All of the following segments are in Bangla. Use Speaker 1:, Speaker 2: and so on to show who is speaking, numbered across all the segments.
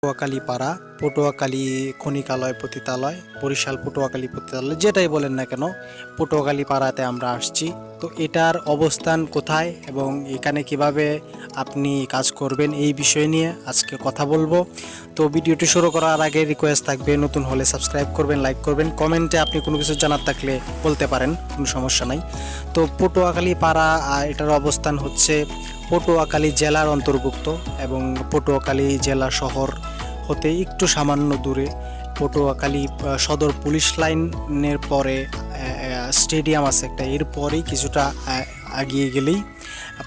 Speaker 1: পটুয়াখালীপাড়া, পটুয়াখালী খনিকালয় পতিতালয়, বরিশাল পটুয়াখালী পতিতালয়, যেটাই বলেন না কেন, পটুয়াখালীপাড়াতে আমরা আসছি। তো এটার অবস্থান কোথায় এবং এখানে কিভাবে আপনি কাজ করবেন এই বিষয় নিয়ে আজকে কথা বলবো। তো ভিডিওটি শুরু করার আগে রিকোয়েস্ট থাকবে, নতুন হলে সাবস্ক্রাইব করবেন, লাইক করবেন, কমেন্টে আপনি কোনো কিছু জানার থাকলে বলতে পারেন, কোনো সমস্যা নাই। তো পটুয়াখালীপাড়া, এটার অবস্থান হচ্ছে পটুয়াখালী জেলার অন্তর্ভুক্ত এবং পটুয়াখালী জেলা শহর হতে একটু সামান্য দূরে। পটুয়াখালী সদর পুলিশ লাইনের পরে স্টেডিয়াম আছে একটা, এরপরেই কিছুটা এগিয়ে গেলেই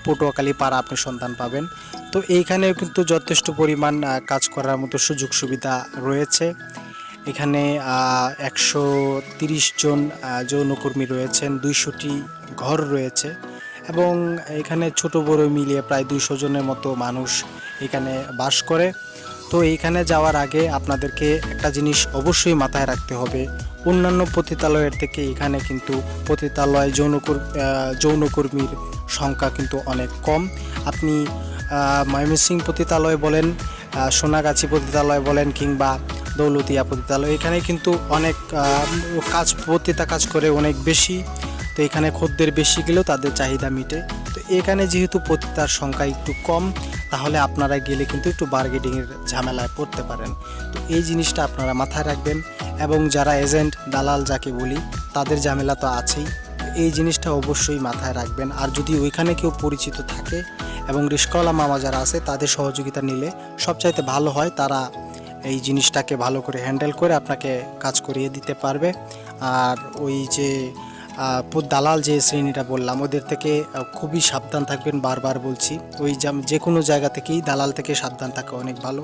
Speaker 1: পটুয়াখালীপাড়া আপনি সন্ধান পাবেন। তো এইখানেও কিন্তু যথেষ্ট পরিমাণ কাজ করার মতো সুযোগ সুবিধা রয়েছে। এখানে 130 জন যৌনকর্মী রয়েছেন, 200টি ঘর রয়েছে এবং এখানে ছোট বড় মিলিয়ে প্রায় 200 জনের মতো মানুষ এখানে বাস করে। তো এইখানে যাওয়ার আগে আপনাদেরকে একটা জিনিস অবশ্যই মাথায় রাখতে হবে, অন্যান্য পতিতালয়ের থেকে এখানে কিন্তু পতিতালয় যৌনকর্মীর সংখ্যা কিন্তু অনেক কম। আপনি ময়মনসিংহ পতিতালয় বলেন, সোনাগাছি পতিতালয় বলেন কিংবা দৌলতিয়া পতিতালয়, এখানে কিন্তু অনেক পতিতা কাজ করে অনেক বেশি। তো এখানে খদ্দের বেশি গেলেও তাদের চাহিদা মিটে। তো এখানে যেহেতু পতিতার সংখ্যা একটু কম, তাহলে আপনারা গেলে কিন্তু একটু বার্গেনিংয়ের ঝামেলায় পড়তে পারেন। তো এই জিনিসটা আপনারা মাথায় রাখবেন এবং যারা এজেন্ট দালাল যাকে বলি, তাদের ঝামেলা তো আছেই, এই জিনিসটা অবশ্যই মাথায় রাখবেন। আর যদি ওইখানে কেউ পরিচিত থাকে এবং রিস্কওয়ালা মামা যারা আছে তাদের সহযোগিতা নিলে সবচাইতে ভালো হয়, তারা এই জিনিসটাকে ভালো করে হ্যান্ডেল করে আপনাকে কাজ করিয়ে দিতে পারবে। আর ওই যে দালাল যে শ্রেণীটা বললাম, ওদের থেকে খুবই সাবধান থাকবেন, বারবার বলছি। ওই যে কোনো জায়গা থেকেই দালাল থেকে সাবধান থাকা অনেক ভালো।